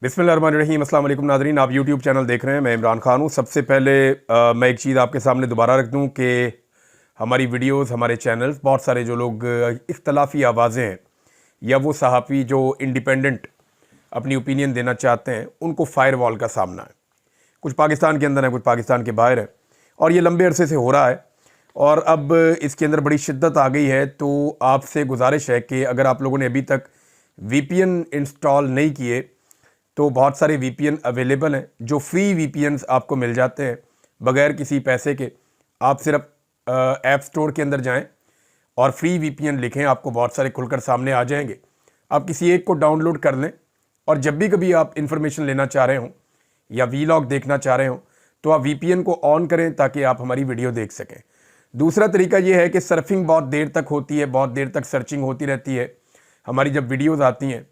बिस्मिल्लाहिर्रहमानिर्रहीम। अस्सलाम वालेकुम नाज़रीन, आप यूट्यूब चैनल देख रहे हैं। मैं इमरान खान हूँ। सबसे पहले मैं एक चीज़ आपके सामने दोबारा रख दूँ कि हमारी वीडियोस, हमारे चैनल्स, बहुत सारे जो लोग इख्तलाफी आवाज़ें हैं या वो सहाफ़ी जो इंडिपेंडेंट अपनी ओपिनियन देना चाहते हैं, उनको फायर वॉल का सामना है। कुछ पाकिस्तान के अंदर है, कुछ पाकिस्तान के बाहर है, और ये लंबे अरसे से हो रहा है और अब इसके अंदर बड़ी शिद्दत आ गई है। तो आपसे गुजारिश है कि अगर आप लोगों ने अभी तक VPN इंस्टॉल नहीं किए तो बहुत सारे VPN अवेलेबल हैं, जो फ्री VPNs आपको मिल जाते हैं बग़ैर किसी पैसे के। आप सिर्फ ऐप स्टोर के अंदर जाएं और फ्री VPN लिखें, आपको बहुत सारे खुलकर सामने आ जाएंगे। आप किसी एक को डाउनलोड कर लें और जब भी आप इंफॉर्मेशन लेना चाह रहे हों या वीलॉग देखना चाह रहे हों तो आप VPN को ऑन करें ताकि आप हमारी वीडियो देख सकें। दूसरा तरीका ये है कि सर्फिंग बहुत देर तक होती है, बहुत देर तक सर्चिंग होती रहती है हमारी जब वीडियोज़ आती हैं,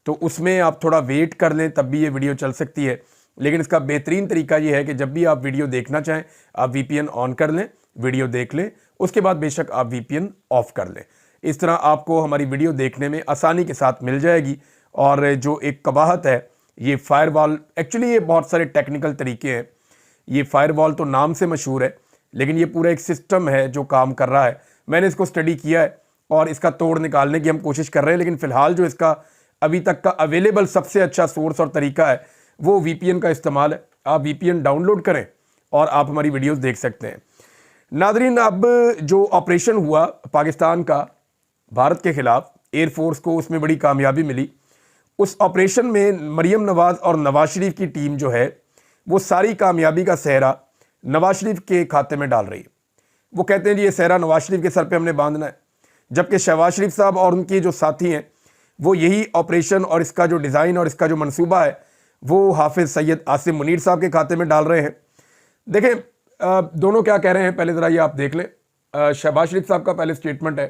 तो उसमें आप थोड़ा वेट कर लें, तब भी ये वीडियो चल सकती है। लेकिन इसका बेहतरीन तरीका ये है कि जब भी आप वीडियो देखना चाहें आप VPN ऑन कर लें, वीडियो देख लें, उसके बाद बेशक आप VPN ऑफ कर लें। इस तरह आपको हमारी वीडियो देखने में आसानी के साथ मिल जाएगी। और जो एक कबाहत है, ये फायरवॉल, एक्चुअली ये बहुत सारे टेक्निकल तरीके हैं। ये फायरवॉल तो नाम से मशहूर है, लेकिन ये पूरा एक सिस्टम है जो काम कर रहा है। मैंने इसको स्टडी किया है और इसका तोड़ निकालने की हम कोशिश कर रहे हैं। लेकिन फ़िलहाल जो इसका अभी तक का अवेलेबल सबसे अच्छा सोर्स और तरीका है वो VPN का इस्तेमाल है। आप VPN डाउनलोड करें और आप हमारी वीडियोस देख सकते हैं। नादरीन, अब जो ऑपरेशन हुआ पाकिस्तान का भारत के ख़िलाफ़, एयरफोर्स को उसमें बड़ी कामयाबी मिली। उस ऑपरेशन में मरीम नवाज़ और नवाज शरीफ की टीम जो है वो सारी कामयाबी का सेहरा नवाज शरीफ के खाते में डाल रही है। वो कहते हैं जी ये सेहरा नवाज शरीफ के सर पे हमने बांधना है, जबकि शहबाज शरीफ साहब और उनके जो साथी हैं वो यही ऑपरेशन और इसका जो डिज़ाइन और इसका जो मंसूबा है वो हाफिज़ सैयद आसिम मुनीर साहब के खाते में डाल रहे हैं। देखें दोनों क्या कह रहे हैं, पहले ज़रा ये आप देख लें। शहबाज शरीफ साहब का पहले स्टेटमेंट है।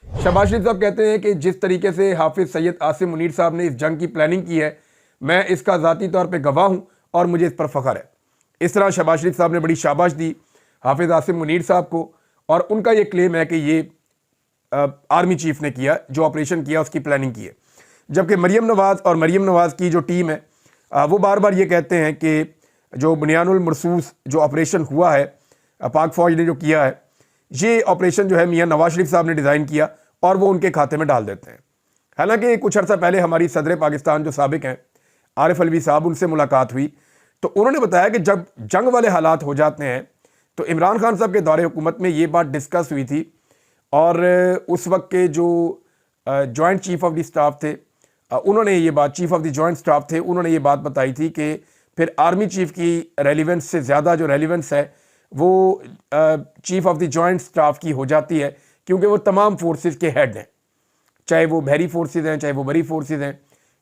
शहबाज शरीफ साहब कहते हैं कि जिस तरीके से हाफिज़ सैयद आसिम मुनीर साहब ने इस जंग की प्लानिंग की है, मैं इसका ज़ाती तौर पर गवाह हूँ और मुझे इस पर फ़ख्र है। इस तरह शहबाज शरीफ साहब ने बड़ी शाबाश दी हाफिज़ आसिम मुनीर साहब को, और उनका ये क्लेम है कि ये आर्मी चीफ ने किया, जो ऑपरेशन किया उसकी प्लानिंग की है। जबकि मरीम नवाज़ की जो टीम है वो बार बार ये कहते हैं कि जो बुनियानुल मरसूस जो ऑपरेशन हुआ है पाक फ़ौज ने जो किया है, ये ऑपरेशन जो है मियां नवाज शरीफ साहब ने डिज़ाइन किया और वो उनके खाते में डाल देते हैं। हालांकि कुछ अर्सा पहले हमारी सदर पाकिस्तान जो साबिक हैं आरिफ अलवी साहब, उनसे मुलाकात हुई तो उन्होंने बताया कि जब जंग वाले हालात हो जाते हैं तो इमरान खान साहब के दौरे हुकूमत में ये बात डिस्कस हुई थी। और उस वक्त के जो joint chief of the staff थे उन्होंने ये बात, chief of the joint staff थे, उन्होंने ये बात बताई थी कि फिर आर्मी चीफ की रेलिवेंस से ज़्यादा जो रेलिवेंस है वो chief of the joint staff की हो जाती है, क्योंकि वो तमाम फोर्सेस के हेड हैं, चाहे वो बहरी फोर्सेस हैं, चाहे वो बरी फोर्सेस हैं,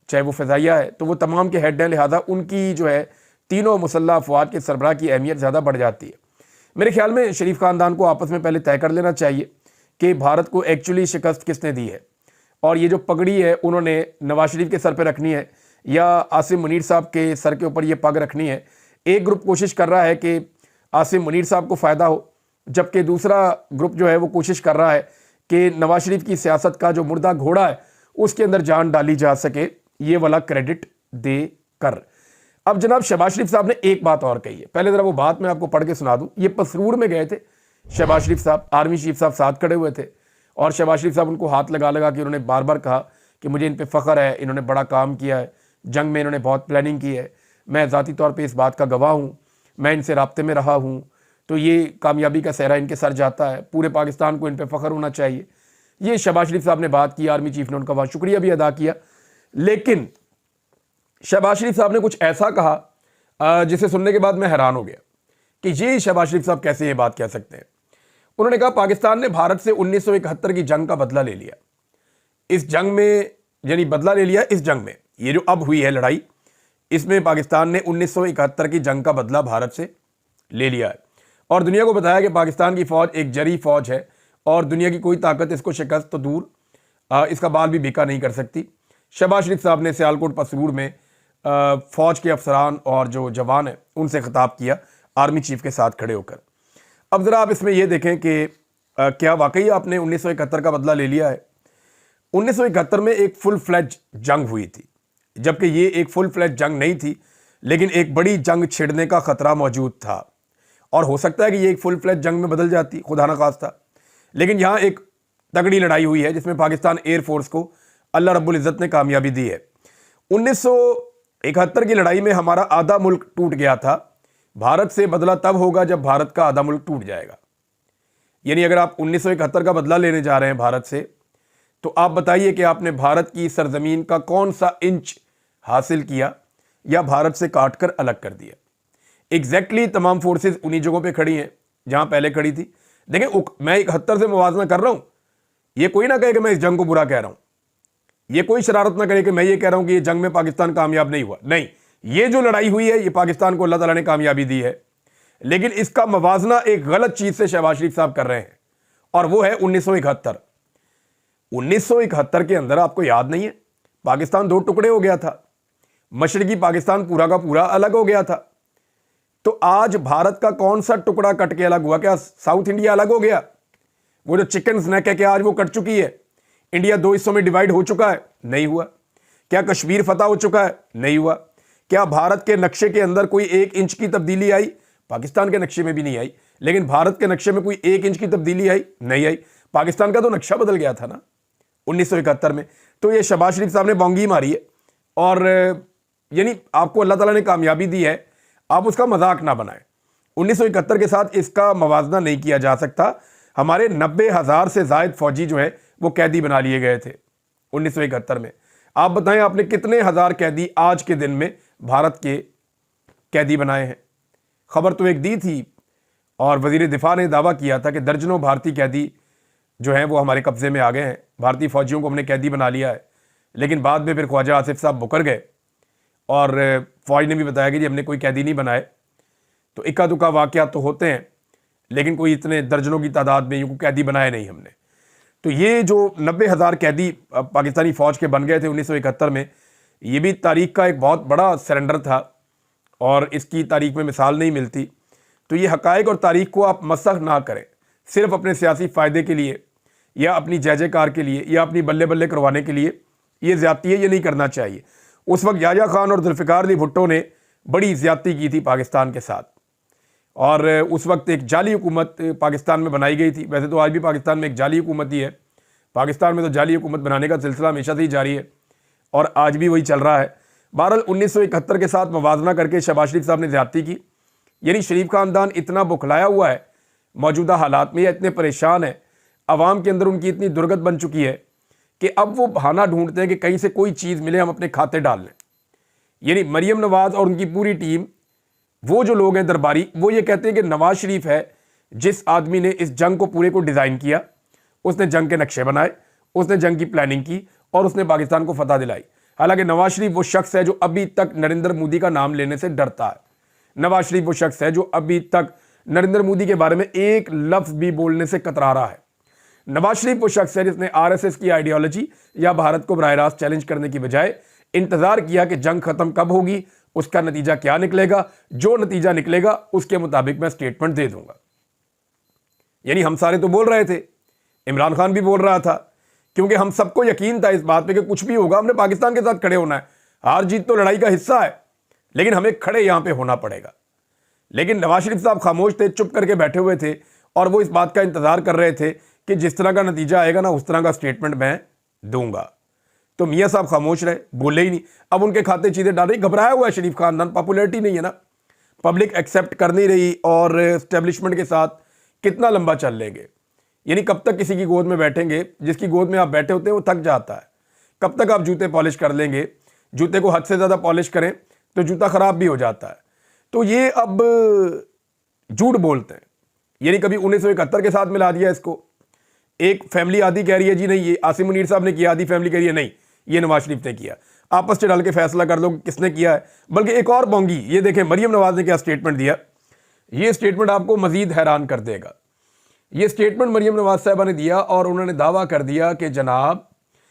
चाहे वो फ़ज़ाइया है, तो वो तमाम के हेड हैं। लिहाजा उनकी जो है तीनों मुसल्लह अफ़वाद के सरबराह की अहमियत ज़्यादा बढ़ जाती है। मेरे ख्याल में शरीफ ख़ानदान को आपस में पहले तय कर लेना चाहिए कि भारत को एक्चुअली शिकस्त किसने दी है, और ये जो पगड़ी है उन्होंने नवाज शरीफ के सर पे रखनी है या आसिम मुनीर साहब के सर के ऊपर ये पग रखनी है। एक ग्रुप कोशिश कर रहा है कि आसिम मुनीर साहब को फ़ायदा हो, जबकि दूसरा ग्रुप जो है वो कोशिश कर रहा है कि नवाज शरीफ की सियासत का जो मुर्दा घोड़ा है उसके अंदर जान डाली जा सके, ये वाला क्रेडिट दे कर। अब जनाब शहबाज शरीफ साहब ने एक बात और कही है, पहले ज़रा वो बात मैं आपको पढ़ के सुना दूँ। ये पसरूर में गए थे शहबाज शरीफ साहब, आर्मी चीफ साहब साथ खड़े हुए थे और शहबाज शरीफ साहब उनको हाथ लगा लगा के उन्होंने बार बार कहा कि मुझे इन पे फ़ख्र है, इन्होंने बड़ा काम किया है, जंग में इन्होंने बहुत प्लानिंग की है, मैं ज़ाती तौर पे इस बात का गवाह हूँ, मैं इनसे राब्ते में रहा हूँ, तो ये कामयाबी का सेहरा इनके सर जाता है, पूरे पाकिस्तान को इन पर फ़ख्र होना चाहिए। ये शहबाज शरीफ साहब ने बात की, आर्मी चीफ ने उनका वहाँ शुक्रिया भी अदा किया। लेकिन शहबाज शरीफ साहब ने कुछ ऐसा कहा जिसे सुनने के बाद मैं हैरान हो गया कि ये शहबाज शरीफ साहब कैसे ये बात कह सकते हैं। उन्होंने कहा पाकिस्तान ने भारत से 1971 की जंग का बदला ले लिया। इस जंग में, यानी बदला ले लिया इस जंग में, ये जो अब हुई है लड़ाई, इसमें पाकिस्तान ने 1971 की जंग का बदला भारत से ले लिया है और दुनिया को बताया कि पाकिस्तान की फ़ौज एक जरी फ़ौज है और दुनिया की कोई ताकत इसको शिकस्त तो दूर इसका बाल भी बिका नहीं कर सकती। शहबाज शरीफ साहब ने सियालकोट पसरूर में फ़ौज के अफसरान और जो जवान हैं उनसे खिताब किया आर्मी चीफ के साथ खड़े होकर। अब ज़रा आप इसमें यह देखें कि क्या वाकई आपने 1971 का बदला ले लिया है। 1971 में एक फुल फ्लैज जंग हुई थी जबकि ये एक फुल फ्लैज जंग नहीं थी, लेकिन एक बड़ी जंग छिड़ने का खतरा मौजूद था और हो सकता है कि ये एक फुल फ्लैज जंग में बदल जाती, खुदा ना खास्ता। लेकिन यहाँ एक तगड़ी लड़ाई हुई है जिसमें पाकिस्तान एयरफोर्स को अल्लाह रब्बुल इज़्ज़त ने कामयाबी दी है। 1971 की लड़ाई में हमारा आधा मुल्क टूट गया था। भारत से बदला तब होगा जब भारत का आधा मुल्क टूट जाएगा। यानी अगर आप 1971 का बदला लेने जा रहे हैं भारत से, तो आप बताइए कि आपने भारत की सरजमीन का कौन सा इंच हासिल किया या भारत से काट कर अलग कर दिया। एग्जैक्टली तमाम फोर्सेस उन्हीं जगहों पे खड़ी हैं जहां पहले खड़ी थी। देखें, मैं 71 से मुवाजना कर रहा हूं, ये कोई ना कहे कि मैं इस जंग को बुरा कह रहा हूं, ये कोई शरारत ना करे कि मैं ये कह रहा हूं कि ये जंग में पाकिस्तान कामयाब नहीं हुआ। नहीं, ये जो लड़ाई हुई है ये पाकिस्तान को अल्लाह ताला ने कामयाबी दी है, लेकिन इसका मवाजना एक गलत चीज से शहबाज शरीफ साहब कर रहे हैं और वो है 1971। 1971 के अंदर आपको याद नहीं है, पाकिस्तान दो टुकड़े हो गया था, मशरकी पाकिस्तान पूरा का पूरा अलग हो गया था। तो आज भारत का कौन सा टुकड़ा कट के अलग हुआ? क्या साउथ इंडिया अलग हो गया? वो जो चिकन स्नैक है क्या आज वो कट चुकी है? इंडिया दो हिस्सों में डिवाइड हो चुका है? नहीं हुआ। क्या कश्मीर फतह हो चुका है? नहीं हुआ। क्या भारत के नक्शे के अंदर कोई 1 इंच की तब्दीली आई? पाकिस्तान के नक्शे में भी नहीं आई, लेकिन भारत के नक्शे में कोई 1 इंच की तब्दीली आई? नहीं आई। पाकिस्तान का तो नक्शा बदल गया था ना 1971 में। तो ये शहबाज शरीफ साहब ने बोंगी मारी है और यानी आपको अल्लाह ताला ने कामयाबी दी है, आप उसका मजाक ना बनाएं। 1971 के साथ इसका मवाजना नहीं किया जा सकता। हमारे 90,000 से जायद फौजी जो है वो कैदी बना लिए गए थे 1971 में। आप बताएं आपने कितने हजार कैदी आज के दिन में भारत के कैदी बनाए हैं? खबर तो एक दी थी और वजीर दिफा ने दावा किया था कि दर्जनों भारतीय कैदी जो हैं वो हमारे कब्जे में आ गए हैं, भारतीय फौजियों को हमने कैदी बना लिया है। लेकिन बाद में फिर ख्वाजा आसिफ साहब मुकर गए और फौज ने भी बताया कि जी हमने कोई कैदी नहीं बनाए। तो इक्का दुक्का वाक़यात तो होते हैं, लेकिन कोई इतने दर्जनों की तादाद में यूँ कैदी बनाए नहीं हमने। तो ये जो 90,000 कैदी पाकिस्तानी फ़ौज के बन गए थे 1971 में, ये भी तारीख का एक बहुत बड़ा सरेंडर था और इसकी तारीख में मिसाल नहीं मिलती। तो ये हक़ाइक़ और तारीख को आप मसख़ ना करें सिर्फ अपने सियासी फ़ायदे के लिए या अपनी जय जयकार के लिए या अपनी बल्ले बल्ले करवाने के लिए। ये ज़्यादती है, ये नहीं करना चाहिए। उस वक्त याह्या खान और जुल्फ़िकार अली भुट्टो ने बड़ी ज़्यादती की थी पाकिस्तान के साथ और उस वक्त एक जाली हुकूमत पाकिस्तान में बनाई गई थी। वैसे तो आज भी पाकिस्तान में एक जाली हुकूमत ही है, पाकिस्तान में तो जाली हुकूमत बनाने का सिलसिला हमेशा से ही जारी है और आज भी वही चल रहा है। बहरहाल 1971 के साथ मवाजना करके शहबाज शरीफ साहब ने ज़्यादती की। यानी शरीफ ख़ानदान इतना बुखलाया हुआ है मौजूदा हालात में, या इतने परेशान है, अवाम के अंदर उनकी इतनी दुर्गत बन चुकी है कि अब वो बहाना ढूंढते हैं कि कहीं से कोई चीज़ मिले हम अपने खाते डाल लें। यानी मरीम नवाज़ और उनकी पूरी टीम, वो जो लोग हैं दरबारी, वो ये कहते हैं कि नवाज शरीफ है जिस आदमी ने इस जंग को पूरे को डिज़ाइन किया, उसने जंग के नक्शे बनाए, उसने जंग की प्लानिंग की और उसने पाकिस्तान को फतह दिलाई। हालांकि नवाज शरीफ वो शख्स है जो अभी तक नरेंद्र मोदी का नाम लेने से डरता है। नवाज शरीफ वो शख्स है जो अभी तक नरेंद्र मोदी के बारे में एक लफ्ज़ भी बोलने से कतरा रहा है। नवाज शरीफ वो शख्स है जिसने आरएसएस की आइडियोलॉजी या भारत को बराह रास्त चैलेंज करने की बजाय इंतजार किया कि जंग खत्म कब होगी, उसका नतीजा क्या निकलेगा, जो नतीजा निकलेगा उसके मुताबिक मैं स्टेटमेंट दे दूंगा। यानी हम सारे तो बोल रहे थे, इमरान खान भी बोल रहा था, क्योंकि हम सबको यकीन था इस बात पे कि कुछ भी होगा हमने पाकिस्तान के साथ खड़े होना है। हार जीत तो लड़ाई का हिस्सा है, लेकिन हमें खड़े यहां पे होना पड़ेगा। लेकिन नवाज शरीफ साहब खामोश थे, चुप करके बैठे हुए थे और वो इस बात का इंतजार कर रहे थे कि जिस तरह का नतीजा आएगा ना उस तरह का स्टेटमेंट मैं दूंगा। तो मियाँ साहब खामोश रहे, बोले ही नहीं। अब उनके खाते चीज़ें डाल रही, घबराया हुआ है शरीफ खानदान, पॉपुलैरिटी नहीं है ना, पब्लिक एक्सेप्ट कर नहीं रही और एस्टेब्लिशमेंट के साथ कितना लंबा चल लेंगे। यानी कब तक किसी की गोद में बैठेंगे? जिसकी गोद में आप बैठे होते हैं वो थक जाता है। कब तक आप जूते पॉलिश कर लेंगे? जूते को हद से ज़्यादा पॉलिश करें तो जूता ख़राब भी हो जाता है। तो ये अब झूठ बोलते हैं। यानी कभी 1971 के साथ मिला दिया इसको। एक फैमिली आधी कह रही है जी नहीं ये आसिम मुनीर साहब ने किया, आधी फैमिली कह रही है नहीं ये नवाज शरीफ ने किया। आपस में डाल के फैसला कर लो किसने किया है। बल्कि एक और बोंगी, ये देखें मरीम नवाज ने क्या स्टेटमेंट दिया। ये स्टेटमेंट आपको मजीद हैरान कर देगा। ये स्टेटमेंट मरीम नवाज साहबा ने दिया और उन्होंने दावा कर दिया कि जनाब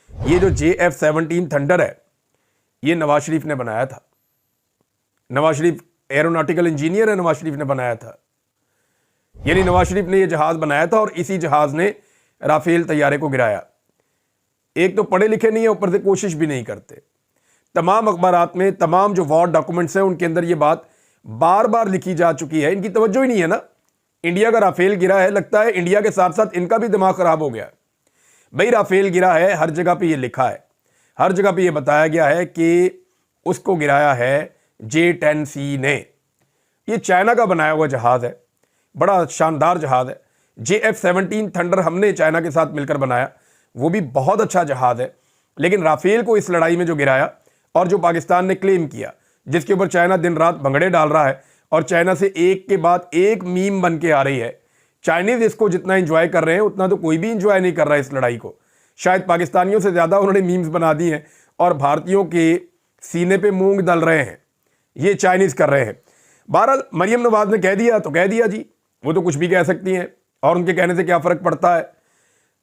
ये जो JF-17 थंडर है ये नवाज शरीफ ने बनाया था। नवाज शरीफ एरोनॉटिकल इंजीनियर है, नवाज शरीफ ने बनाया था। यानी नवाज शरीफ ने यह जहाज बनाया था और इसी जहाज ने राफेल तैयारे को गिराया। एक तो पढ़े लिखे नहीं है, ऊपर से कोशिश भी नहीं करते। तमाम अखबारात में, तमाम जो वॉर डॉक्यूमेंट्स हैं उनके अंदर ये बात बार बार लिखी जा चुकी है। इनकी तवज्जो ही नहीं है ना। इंडिया का राफेल गिरा है, लगता है इंडिया के साथ साथ इनका भी दिमाग खराब हो गया है। भाई राफेल गिरा है, हर जगह पे ये लिखा है, हर जगह पे ये बताया गया है कि उसको गिराया है J-10C ने। ये चाइना का बनाया हुआ जहाज है, बड़ा शानदार जहाज है। JF-17 थंडर हमने चाइना के साथ मिलकर बनाया, वो भी बहुत अच्छा जहाज है। लेकिन राफेल को इस लड़ाई में जो गिराया और जो पाकिस्तान ने क्लेम किया, जिसके ऊपर चाइना दिन रात भंगड़े डाल रहा है और चाइना से एक के बाद एक मीम बन के आ रही है। चाइनीज इसको जितना एंजॉय कर रहे हैं उतना तो कोई भी एंजॉय नहीं कर रहा है इस लड़ाई को। शायद पाकिस्तानियों से ज़्यादा उन्होंने मीम्स बना दी हैं और भारतीयों के सीने पे मूंग दल रहे हैं, ये चाइनीज कर रहे हैं। बहरहाल मरियम नवाज ने कह दिया तो कह दिया जी, वो तो कुछ भी कह सकती हैं और उनके कहने से क्या फ़र्क पड़ता है।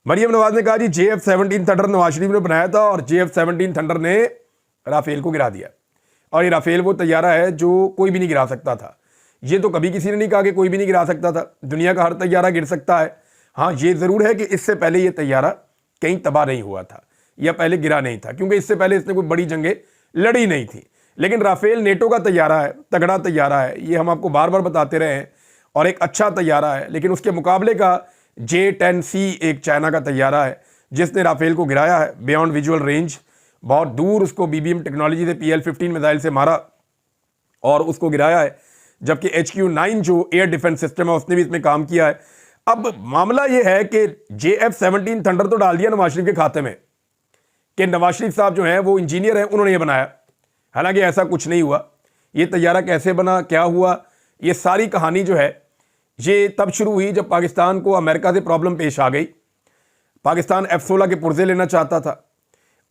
मरियम नवाज ने कहा जी JF-17 थंडर नवाज शरीफ ने बनाया था और JF-17 थंडर ने राफेल को गिरा दिया। और ये राफेल वो तैयारा है जो कोई भी नहीं गिरा सकता था। ये तो कभी किसी ने नहीं कहा कि कोई भी नहीं गिरा सकता था, दुनिया का हर तैयारा गिर सकता है। हाँ, ये ज़रूर है कि इससे पहले ये तैयारा कहीं तबाह नहीं हुआ था या पहले गिरा नहीं था, क्योंकि इससे पहले इसने कोई बड़ी जंगें लड़ी नहीं थी। लेकिन राफेल नेटो का तैयारा है, तगड़ा तैयारा है, ये हम आपको बार बार बताते रहे हैं और एक अच्छा तैयारा है। लेकिन उसके मुकाबले का J-10C एक चाइना का तैयारा है जिसने राफेल को गिराया है बियॉन्ड विजुअल रेंज। बहुत दूर उसको BBM टेक्नोलॉजी से PL-15 मिसाइल से मारा और उसको गिराया है। जबकि HQ-9 जो एयर डिफेंस सिस्टम है उसने भी इसमें काम किया है। अब मामला यह है कि JF-17 थंडर तो डाल दिया नवाज शरीफ के खाते में कि नवाज शरीफ साहब जो हैं वो इंजीनियर हैं, उन्होंने ये बनाया। हालांकि ऐसा कुछ नहीं हुआ। ये तैयारा कैसे बना, क्या हुआ, ये सारी कहानी जो है ये तब शुरू हुई जब पाकिस्तान को अमेरिका से प्रॉब्लम पेश आ गई। पाकिस्तान F-16 के पुर्जे लेना चाहता था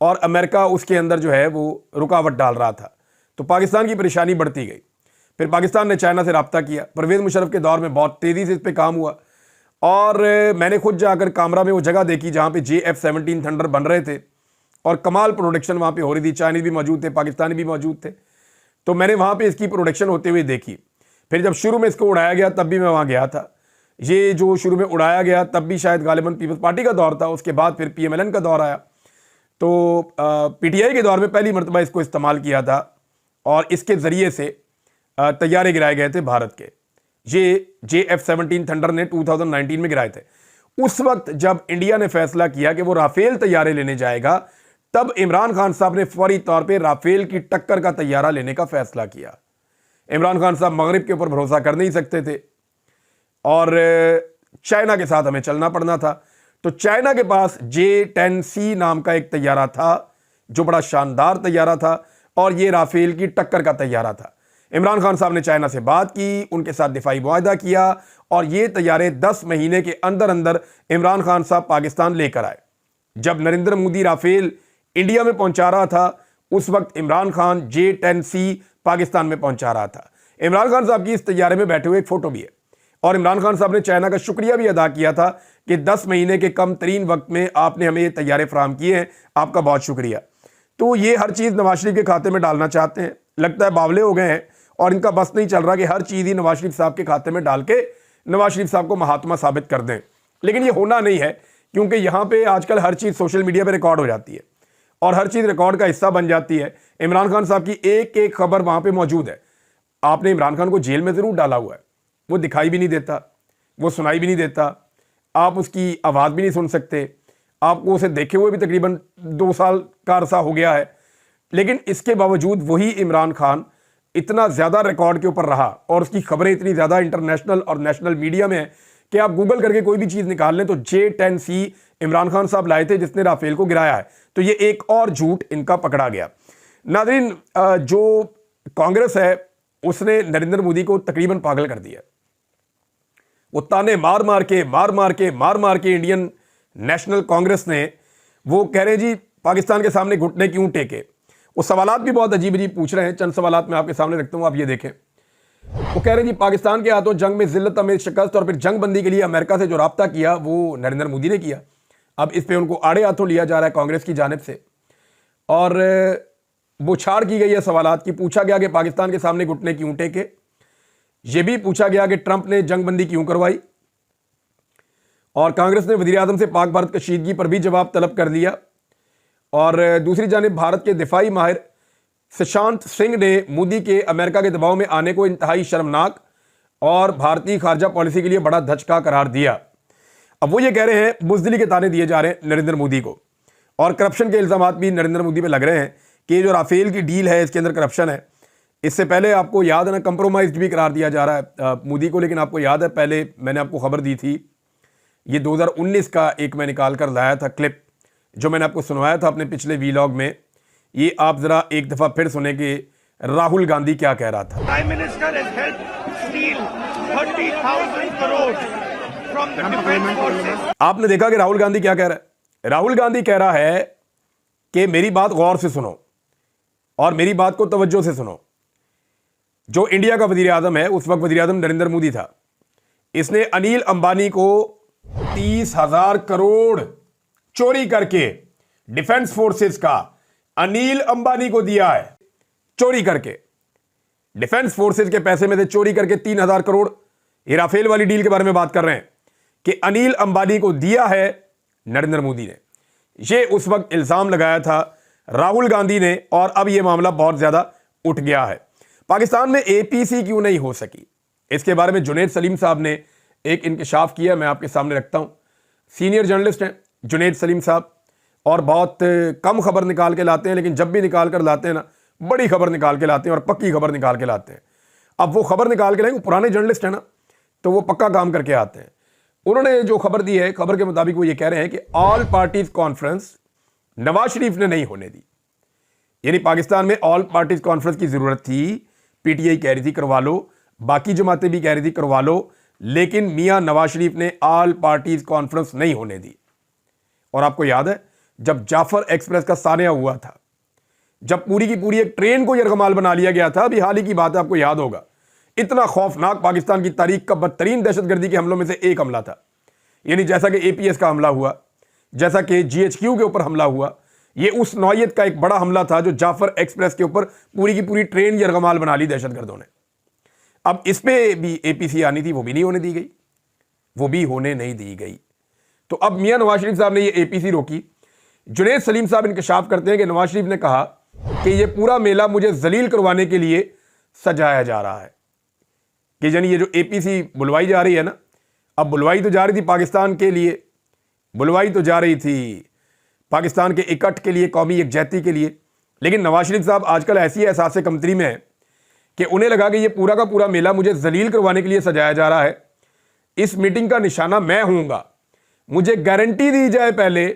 और अमेरिका उसके अंदर जो है वो रुकावट डाल रहा था, तो पाकिस्तान की परेशानी बढ़ती गई। फिर पाकिस्तान ने चाइना से रब्ता किया। परवेज़ मुशर्रफ के दौर में बहुत तेज़ी से इस पर काम हुआ और मैंने खुद जाकर कामरा में वो जगह देखी जहाँ पे JF-17 थंडर बन रहे थे और कमाल प्रोडक्शन वहाँ पे हो रही थी। चाइनीज भी मौजूद थे, पाकिस्तानी भी मौजूद थे, तो मैंने वहाँ पे इसकी प्रोडक्शन होते हुए देखी। फिर जब शुरू में इसको उड़ाया गया तब भी मैं वहाँ गया था। ये जो शुरू में उड़ाया गया तब भी शायद गालिबन पीपल्स पार्टी का दौर था, उसके बाद फिर PMLN का दौर आया, तो PTI के दौर में पहली मरतबा इसको इस्तेमाल किया था और इसके ज़रिए से तैयारे गिराए गए थे भारत के। ये JF-17 थंडर ने 2019 में गिराए थे। उस वक्त जब इंडिया ने फैसला किया कि वो राफेल तैयारे लेने जाएगा, तब इमरान खान साहब ने फौरी तौर पे राफेल की टक्कर का तैयारा लेने का फैसला किया। इमरान खान साहब मगरिब के ऊपर भरोसा कर नहीं सकते थे और चाइना के साथ हमें चलना पड़ना था। तो चाइना के पास J-10C नाम का एक तैयारा था जो बड़ा शानदार तैयारा था और ये राफेल की टक्कर का तैयारा था। इमरान खान साहब ने चाइना से बात की, उनके साथ दिफाई मुआहदा किया और ये तैयारे 10 महीने के अंदर अंदर इमरान खान साहब पाकिस्तान लेकर आए। जब नरेंद्र मोदी राफेल इंडिया में पहुंचा रहा था, उस वक्त इमरान खान J-10C पाकिस्तान में पहुंचा रहा था। इमरान खान साहब की इस तैयारे में बैठे हुए एक फ़ोटो भी है और इमरान खान साहब ने चाइना का शुक्रिया भी अदा किया था कि 10 महीने के कम तरीन वक्त में आपने हमें ये तैयारे फराहम किए हैं, आपका बहुत शुक्रिया। तो ये हर चीज़ नवाज शरीफ के खाते में डालना चाहते हैं। लगता है बावले हो गए हैं और इनका बस नहीं चल रहा कि हर चीज़ ही नवाज शरीफ साहब के खाते में डाल के नवाज शरीफ साहब को महात्मा साबित कर दें। लेकिन ये होना नहीं है, क्योंकि यहाँ पे आजकल हर चीज़ सोशल मीडिया पे रिकॉर्ड हो जाती है और हर चीज़ रिकॉर्ड का हिस्सा बन जाती है। इमरान खान साहब की एक एक खबर वहाँ पे मौजूद है। आपने इमरान खान को जेल में ज़रूर डाला हुआ है, वो दिखाई भी नहीं देता, वो सुनाई भी नहीं देता, आप उसकी आवाज़ भी नहीं सुन सकते, आपको उसे देखे हुए भी तकरीबन 2 साल का अरसा हो गया है। लेकिन इसके बावजूद वही इमरान खान इतना ज़्यादा रिकॉर्ड के ऊपर रहा और उसकी खबरें इतनी ज़्यादा इंटरनेशनल और नेशनल मीडिया में है कि आप गूगल करके कोई भी चीज़ निकाल लें तो J-10C इमरान खान साहब लाए थे जिसने राफेल को गिराया है। तो ये एक और झूठ इनका पकड़ा गया। नाज़रीन, जो कांग्रेस है उसने नरेंद्र मोदी को तकरीबन पागल कर दिया। वो ताने मार मार के इंडियन नेशनल कांग्रेस ने, वो कह रहे हैं जी पाकिस्तान के सामने घुटने क्यों टेके। वो सवालात भी बहुत अजीब अजीब पूछ रहे हैं। चंद सवालात मैं आपके सामने रखता हूं, आप ये देखें। वो कह रहे हैं जी पाकिस्तान के हाथों जंग में जिल्लत में शिकस्त और फिर जंग बंदी के लिए अमेरिका से जो राब्ता किया वो नरेंद्र मोदी ने किया। अब इस पे उनको आड़े हाथों लिया जा रहा है कांग्रेस की जानिब से और बौछार की गई है सवालात की। पूछा गया कि पाकिस्तान के सामने घुटने क्यों टेके, यह भी पूछा गया कि ट्रंप ने जंग बंदी क्यों करवाई और कांग्रेस ने वज़ीर आज़म से पाक भारत कशीदगी पर भी जवाब तलब कर लिया। और दूसरी जानिब भारत के दिफाई माहिर सुशांत सिंह ने मोदी के अमेरिका के दबाव में आने को इंतहाई शर्मनाक और भारतीय खारजा पॉलिसी के लिए बड़ा धचका करार दिया। अब वो ये कह रहे हैं, बुज़दिली के ताने दिए जा रहे हैं नरेंद्र मोदी को, और करप्शन के इल्जामात भी नरेंद्र मोदी पे लग रहे हैं कि ये जो राफेल की डील है इसके अंदर करप्शन है। इससे पहले आपको याद है ना, कंप्रोमाइज्ड भी करार दिया जा रहा है मोदी को। लेकिन आपको याद है, पहले मैंने आपको खबर दी थी, ये 2019 का एक मैं निकाल कर लाया था क्लिप, जो मैंने आपको सुनवाया था अपने पिछले वीलॉग में। ये आप जरा एक दफा फिर सुने कि राहुल गांधी क्या कह रहा था। Prime minister has helped steal 30,000 crores from the defense forces. आपने देखा कि राहुल गांधी क्या कह रहा है। राहुल गांधी कह रहा है कि मेरी बात गौर से सुनो और मेरी बात को तवज्जो से सुनो। जो इंडिया का वजीर आजम है, उस वक्त वजीर आजम नरेंद्र मोदी था, इसने अनिल अंबानी को 30,000 करोड़ चोरी करके डिफेंस फोर्सेस का अनिल अंबानी को दिया है। चोरी करके डिफेंस फोर्सेस के पैसे में से चोरी करके 3,000 करोड़, ये राफेल वाली डील के बारे में बात कर रहे हैं कि अनिल अंबानी को दिया है नरेंद्र मोदी ने। ये उस वक्त इल्जाम लगाया था राहुल गांधी ने, और अब यह मामला बहुत ज्यादा उठ गया है। पाकिस्तान में एपीसी क्यों नहीं हो सकी, इसके बारे में जुनैद सलीम साहब ने एक इंकशाफ किया, मैं आपके सामने रखता हूं। सीनियर जर्नलिस्ट हैं जुनैद सलीम साहब, और बहुत कम खबर निकाल के लाते हैं, लेकिन जब भी निकाल कर लाते हैं ना, बड़ी खबर निकाल के लाते हैं और पक्की खबर निकाल के लाते हैं। अब वो खबर निकाल के लाएंगे, वो पुराने जर्नलिस्ट हैं ना, तो वो पक्का काम करके आते हैं। उन्होंने जो खबर दी है, खबर के मुताबिक वो ये कह रहे हैं कि all parties conference Nawaz Sharif ने नहीं होने दी। यानी पाकिस्तान में ऑल पार्टीज कॉन्फ्रेंस की जरूरत थी, पीटीआई कह रही थी करवा लो, बाकी जमातें भी कह रही थी करवा लो, लेकिन मियां नवाज शरीफ ने ऑल पार्टीज कॉन्फ्रेंस नहीं होने दी। और आपको याद है, जब जाफर एक्सप्रेस का सानिया हुआ था, जब पूरी की पूरी एक ट्रेन को यरगमाल बना लिया गया था, अभी हाल ही की बात है, आपको याद होगा, इतना खौफनाक पाकिस्तान की तारीख का बदतरीन दहशतगर्दी के हमलों में से एक हमला था। यानी जैसा कि एपीएस का हमला हुआ, जैसा कि जीएचक्यू के ऊपर हमला हुआ, ये उस नौयत का एक बड़ा हमला था जो जाफर एक्सप्रेस के ऊपर पूरी की पूरी ट्रेन यरगमाल बना ली दहशतगर्दों ने। अब इस पे भी एपीसी आनी थी, वो भी नहीं होने दी गई, वो भी होने नहीं दी गई। तो अब मियां नवाज शरीफ साहब ने ये एपीसी रोकी। जुनैद सलीम साहब इंकशाफ करते हैं कि नवाज शरीफ ने कहा कि ये पूरा मेला मुझे जलील करवाने के लिए सजाया जा रहा है। कि यानी ये जो एपीसी बुलवाई जा रही है ना, अब बुलवाई तो जा रही थी पाकिस्तान के लिए, बुलवाई तो जा रही थी पाकिस्तान के इकट्ठ के लिए, कौमी यकजहती के लिए, लेकिन नवाज शरीफ साहब आजकल ऐसी एहसास कमतरी में है कि उन्हें लगा कि ये पूरा का पूरा मेला मुझे जलील करवाने के लिए सजाया जा रहा है। इस मीटिंग का निशाना मैं हूँगा, मुझे गारंटी दी जाए पहले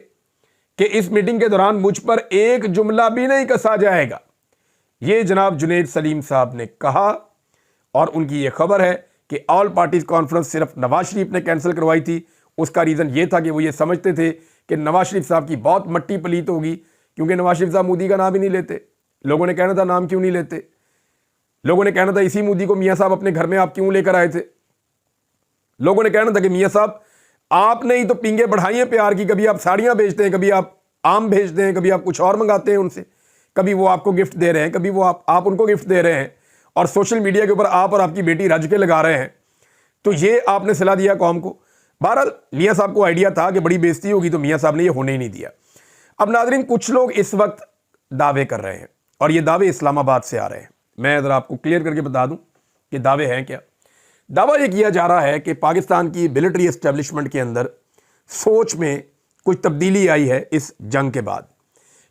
कि इस मीटिंग के दौरान मुझ पर एक जुमला भी नहीं कसा जाएगा। ये जनाब जुनैद सलीम साहब ने कहा, और उनकी ये खबर है कि ऑल पार्टीज कॉन्फ्रेंस सिर्फ नवाज शरीफ ने कैंसिल करवाई थी। उसका रीज़न ये था कि वो ये समझते थे कि नवाज शरीफ साहब की बहुत मट्टी पलीत होगी, क्योंकि नवाज शरीफ साहब मोदी का नाम ही नहीं लेते। लोगों ने कहना था नाम क्यों नहीं लेते, लोगों ने कहना था इसी मोदी को मियाँ साहब अपने घर में आप क्यों लेकर आए थे। लोगों ने कहना था कि मियाँ साहब आपने ही तो पींगे बढ़ाई हैं प्यार की, कभी आप साड़ियाँ भेजते हैं, कभी आप आम भेजते हैं, कभी आप कुछ और मंगाते हैं उनसे, कभी वो आपको गिफ्ट दे रहे हैं, कभी वो आप उनको गिफ्ट दे रहे हैं, और सोशल मीडिया के ऊपर आप और आपकी बेटी रज के लगा रहे हैं। तो ये आपने सिला दिया कौम को। बहरहाल मियाँ साहब को आइडिया था कि बड़ी बेइज्जती होगी, तो मियाँ साहब ने ये होने ही नहीं दिया। अब नाज़रीन, कुछ लोग इस वक्त दावे कर रहे हैं, और ये दावे इस्लामाबाद से आ रहे हैं। मैं अगर आपको क्लियर करके बता दूं कि दावे हैं क्या। दावा ये किया जा रहा है कि पाकिस्तान की मिलिट्री एस्टेब्लिशमेंट के अंदर सोच में कुछ तब्दीली आई है इस जंग के बाद,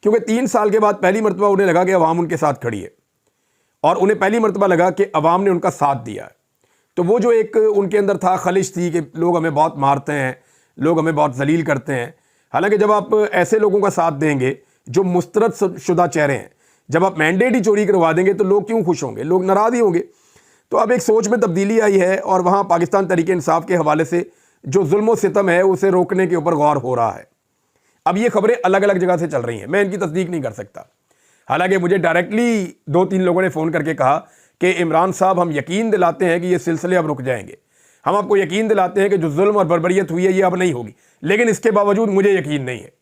क्योंकि 3 साल के बाद पहली मरतबा उन्हें लगा कि अवाम उनके साथ खड़ी है, और उन्हें पहली मरतबा लगा कि अवाम ने उनका साथ दिया है। तो वो जो एक उनके अंदर था खलिश थी कि लोग हमें बहुत मारते हैं, लोग हमें बहुत जलील करते हैं। हालांकि जब आप ऐसे लोगों का साथ देंगे जो मुस्तरद शुदा चेहरे हैं, जब आप मैंडेट ही चोरी करवा देंगे, तो लोग क्यों खुश होंगे, लोग नाराज़ ही होंगे। तो अब एक सोच में तब्दीली आई है, और वहाँ पाकिस्तान तहरीक इंसाफ के हवाले से जो जुल्म सितम है उसे रोकने के ऊपर गौर हो रहा है। अब ये खबरें अलग अलग जगह से चल रही हैं, मैं इनकी तस्दीक नहीं कर सकता। हालांकि मुझे डायरेक्टली 2-3 लोगों ने फ़ोन करके कहा कि इमरान साहब, हम यकीन दिलाते हैं कि ये सिलसिले अब रुक जाएंगे, हम आपको यकीन दिलाते हैं कि जो जुल्म और बर्बरियत हुई है ये अब नहीं होगी। लेकिन इसके बावजूद मुझे यकीन नहीं है।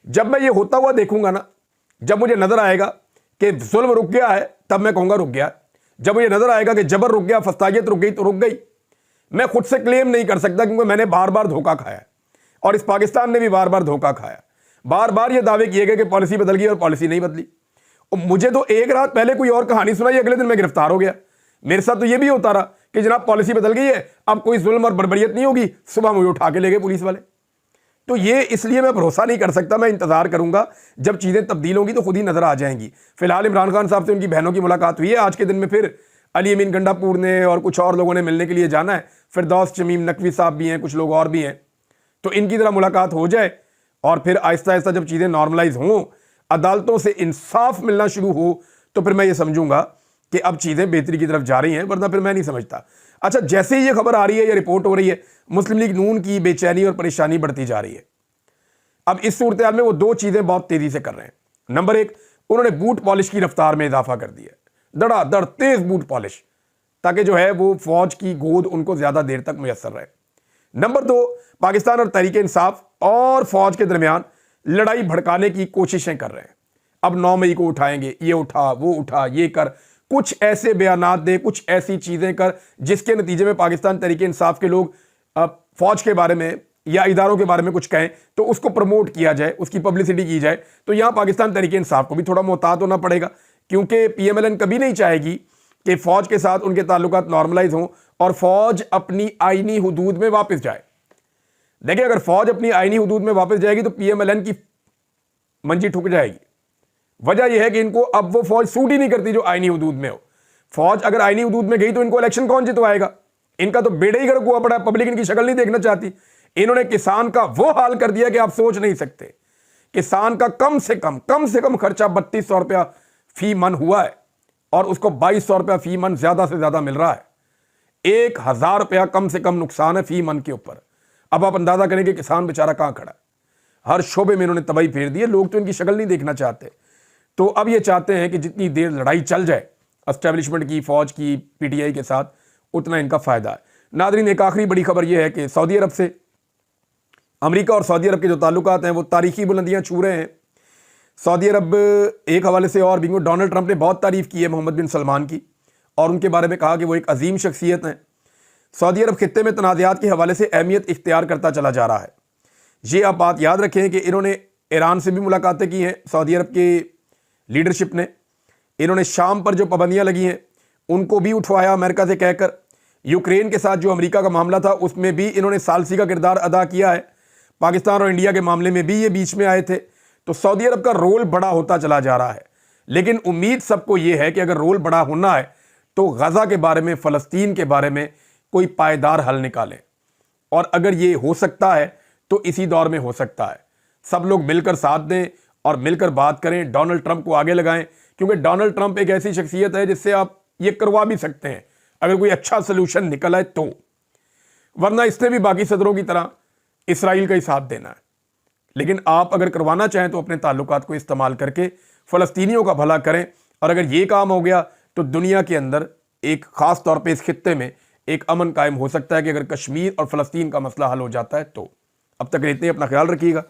जब मैं ये होता हुआ देखूंगा ना, जब मुझे नज़र आएगा कि जुल्म रुक गया है, तब मैं कहूँगा रुक गया। जब मुझे नज़र आएगा कि जबर रुक गया, फस्तायत रुक गई, तो रुक गई। मैं खुद से क्लेम नहीं कर सकता, क्योंकि मैंने बार बार धोखा खाया, और इस पाकिस्तान ने भी बार बार धोखा खाया। बार बार ये दावे किए गए कि पॉलिसी बदल गई, और पॉलिसी नहीं बदली। और मुझे तो एक रात पहले कोई और कहानी सुनाई, अगले दिन मैं गिरफ्तार हो गया। मेरे साथ तो ये भी होता रहा कि जनाब पॉलिसी बदल गई है, अब कोई जुल्म और बर्बरियत नहीं होगी, सुबह मुझे उठा के ले गए पुलिस वाले। तो ये इसलिए मैं भरोसा नहीं कर सकता, मैं इंतजार करूंगा जब चीजें तब्दील होंगी तो खुद ही नजर आ जाएंगी। फिलहाल इमरान खान साहब से उनकी बहनों की मुलाकात हुई है, आज के दिन में फिर अली अमीन गंडापुर ने और कुछ और लोगों ने मिलने के लिए जाना है, फिरदौस शमीम नकवी साहब भी हैं, कुछ लोग और भी हैं। तो इनकी तरह मुलाकात हो जाए और फिर आहिस्ता आहिस्ता जब चीजें नॉर्मलाइज हों, अदालतों से इंसाफ मिलना शुरू हो, तो फिर मैं ये समझूंगा कि अब चीजें बेहतरी की तरफ जा रही हैं, वरना फिर मैं नहीं समझता। अच्छा, जैसे ही ये खबर आ रही है, ये रिपोर्ट हो रही है, मुस्लिम लीग नून की बेचैनी और परेशानी बढ़ती जा रही है। अब इस सूरत हाल में वो दो चीजें बहुत तेजी से कर रहे हैं। नंबर एक, उन्होंने बूट पॉलिश की रफ्तार में इजाफा कर दिया, धड़ाधड़ तेज बूट पॉलिश, ताकि जो है वो फौज की गोद उनको ज्यादा देर तक मुयसर रहे। नंबर दो, पाकिस्तान और तहरीक इंसाफ और फौज के दरमियान लड़ाई भड़काने की कोशिशें कर रहे हैं। अब 9 मई को उठाएंगे, ये उठा वो उठा, ये कर, कुछ ऐसे बयानात दे, कुछ ऐसी चीजें कर जिसके नतीजे में पाकिस्तान तहरीक इंसाफ के लोग फौज के बारे में या इदारों के बारे में कुछ कहें तो उसको प्रमोट किया जाए, उसकी पब्लिसिटी की जाए। तो यहां पाकिस्तान तहरीक इंसाफ को भी थोड़ा मोहतात होना पड़ेगा, क्योंकि पीएमएलएन कभी नहीं चाहेगी कि फौज के साथ उनके ताल्लुकात नॉर्मलाइज हों और फौज अपनी आईनी हुदूद में वापस जाए। देखिए, अगर फौज अपनी आईनी हुदूद में वापस जाएगी तो पीएमएलएन की मंजी ठुक जाएगी। वजह यह है कि इनको अब वो फौज सूट ही नहीं करती जो आईनी हुदूद में हो। फौज अगर आईनी हुदूद में गई तो इनको इलेक्शन कौन जितवाएगा? इनका तो बेड़ा ही गर्क हुआ पड़ा, पब्लिक इनकी शक्ल नहीं देखना चाहती। इन्होंने किसान का वो हाल कर दिया कि आप सोच नहीं सकते। किसान का कम से कम खर्चा 3200 रुपया फी मन हुआ है और उसको 2200 रुपया फी मन ज्यादा से ज्यादा मिल रहा है। 1000 रुपया कम से कम नुकसान है फी मन के ऊपर। अब आप अंदाजा करें कि किसान बेचारा कहां खड़ा है। हर शोबे में इन्होंने तबाही फेर दी है, लोग तो इनकी शक्ल नहीं देखना चाहते। तो अब ये चाहते हैं कि जितनी देर लड़ाई चल जाए एस्टेब्लिशमेंट की, फौज की, पीटीआई के साथ, उतना इनका फायदा है। नादरीन, एक आखिरी बड़ी खबर यह है कि सऊदी अरब से अमेरिका और सऊदी अरब के जो ताल्लुकात हैं वो तारीखी बुलंदियां छू रहे हैं। सऊदी अरब एक हवाले से और भी, डोनाल्ड ट्रंप ने बहुत तारीफ की है मोहम्मद बिन सलमान की और उनके बारे में कहा कि वो एक अजीम शख्सियत हैं। सऊदी अरब खित्ते में तनाज़ात के हवाले से अहमियत इख्तियार करता चला जा रहा है। ये आप बात याद रखें कि इन्होंने ईरान से भी मुलाकातें की हैं, सऊदी अरब की लीडरशिप ने। इन्होंने शाम पर जो पाबंदियां लगी हैं उनको भी उठवाया अमेरिका से कहकर। यूक्रेन के साथ जो अमेरिका का मामला था उसमें भी इन्होंने सालसी का किरदार अदा किया है। पाकिस्तान और इंडिया के मामले में भी ये बीच में आए थे। तो सऊदी अरब का रोल बड़ा होता चला जा रहा है। लेकिन उम्मीद सबको ये है कि अगर रोल बड़ा होना है तो गजा के बारे में, फ़लस्तीन के बारे में कोई पायदार हल निकालें। और अगर ये हो सकता है तो इसी दौर में हो सकता है। सब लोग मिलकर साथ दें और मिलकर बात करें, डोनाल्ड ट्रंप को आगे लगाएं, क्योंकि डोनाल्ड ट्रंप एक ऐसी शख्सियत है जिससे आप ये करवा भी सकते हैं अगर कोई अच्छा सोल्यूशन निकल आए तो। वरना इसने भी बाकी सदरों की तरह इसराइल का ही साथ देना है। लेकिन आप अगर करवाना चाहें तो अपने ताल्लुकात को इस्तेमाल करके फ़लस्तीनियों का भला करें। और अगर ये काम हो गया तो दुनिया के अंदर एक ख़ास तौर पे इस खित्ते में एक अमन कायम हो सकता है कि अगर कश्मीर और फ़लस्तीन का मसला हल हो जाता है तो। अब तक इतने, अपना ख्याल रखिएगा,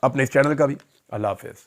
अपने इस चैनल का भी। अल्लाह हाफ़िज़।